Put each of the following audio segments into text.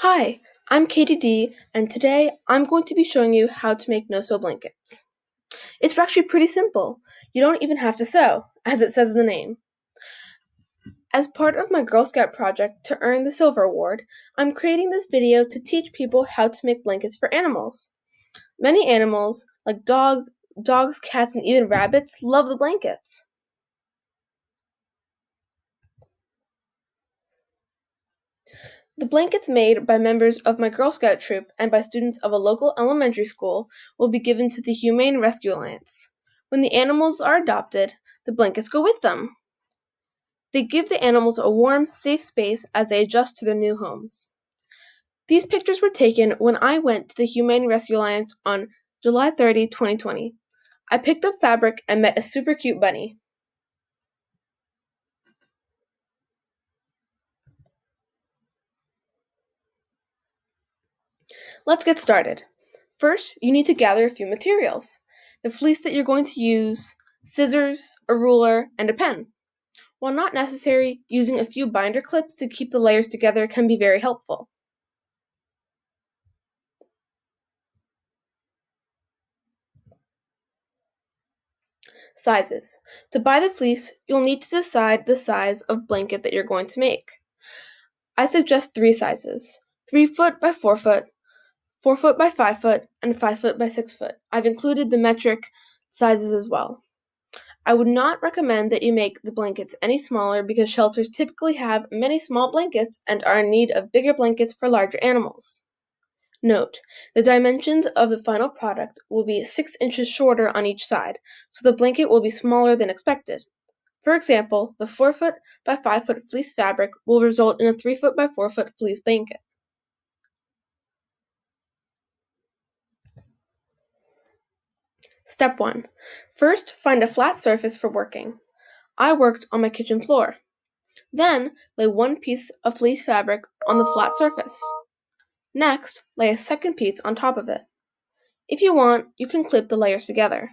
Hi, I'm Katie D, and today I'm going to be showing you how to make no-sew blankets. It's actually pretty simple. You don't even have to sew, as it says in the name. As part of my Girl Scout project to earn the Silver Award, I'm creating this video to teach people how to make blankets for animals. Many animals, like dogs, cats, and even rabbits, love the blankets. The blankets made by members of my Girl Scout troop and by students of a local elementary school will be given to the Humane Rescue Alliance. When the animals are adopted, the blankets go with them. They give the animals a warm, safe space as they adjust to their new homes. These pictures were taken when I went to the Humane Rescue Alliance on July 30, 2020. I picked up fabric and met a super cute bunny. Let's get started. First, you need to gather a few materials. The fleece that you're going to use, scissors, a ruler, and a pen. While not necessary, using a few binder clips to keep the layers together can be very helpful. Sizes. To buy the fleece, you'll need to decide the size of blanket that you're going to make. I suggest 3 sizes: 3 foot by 4 foot, 4 foot by 5 foot, and 5 foot by 6 foot. I've included the metric sizes as well. I would not recommend that you make the blankets any smaller because shelters typically have many small blankets and are in need of bigger blankets for larger animals. Note: the dimensions of the final product will be 6 inches shorter on each side, so the blanket will be smaller than expected. For example, the 4 foot by 5 foot fleece fabric will result in a 3 foot by 4 foot fleece blanket. Step 1. First, find a flat surface for working. I worked on my kitchen floor. Then, lay one piece of fleece fabric on the flat surface. Next, lay a second piece on top of it. If you want, you can clip the layers together.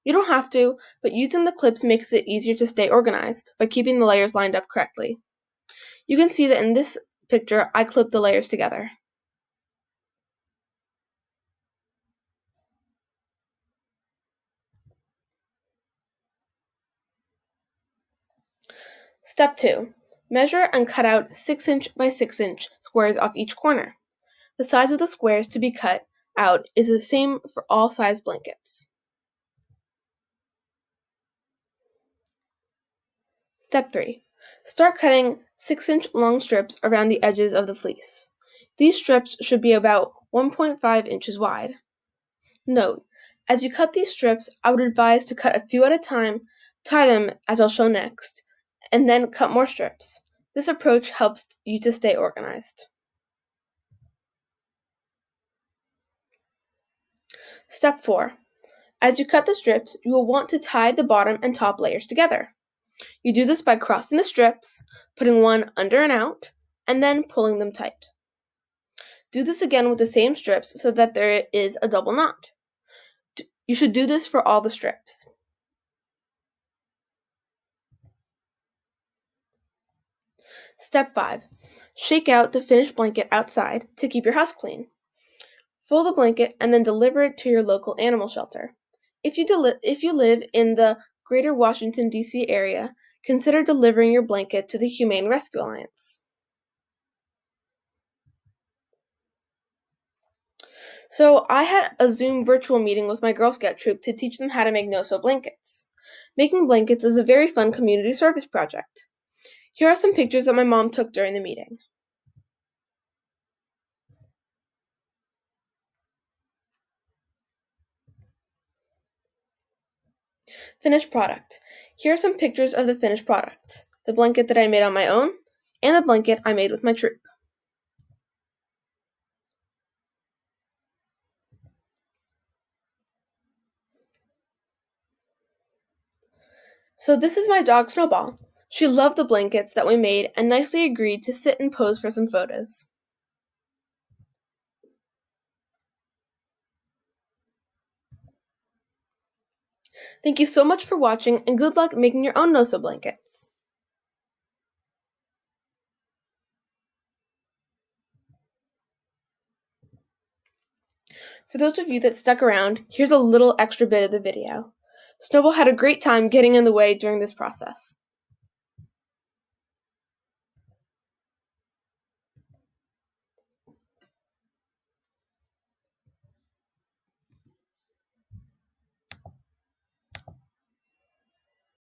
You don't have to, but using the clips makes it easier to stay organized by keeping the layers lined up correctly. You can see that in this picture I clipped the layers together. Step 2. Measure and cut out 6 inch by 6 inch squares off each corner. The size of the squares to be cut out is the same for all size blankets. Step 3. Start cutting 6 inch long strips around the edges of the fleece. These strips should be about 1.5 inches wide. Note: as you cut these strips, I would advise to cut a few at a time, tie them as I'll show next, and then cut more strips. This approach helps you to stay organized. Step 4. As you cut the strips, you will want to tie the bottom and top layers together. You do this by crossing the strips, putting one under and out, and then pulling them tight. Do this again with the same strips so that there is a double knot. You should do this for all the strips. Step 5. Shake out the finished blanket outside to keep your house clean. Fold the blanket and then deliver it to your local animal shelter. If you live in the Greater Washington, D.C. area, consider delivering your blanket to the Humane Rescue Alliance. So I had a Zoom virtual meeting with my Girl Scout troop to teach them how to make no-sew blankets. Making blankets is a very fun community service project. Here are some pictures that my mom took during the meeting. Finished product. Here are some pictures of the finished product: the blanket that I made on my own, and the blanket I made with my troop. So this is my dog Snowball. She loved the blankets that we made and nicely agreed to sit and pose for some photos. Thank you so much for watching, and good luck making your own no-sew blankets. For those of you that stuck around, here's a little extra bit of the video. Snowball had a great time getting in the way during this process.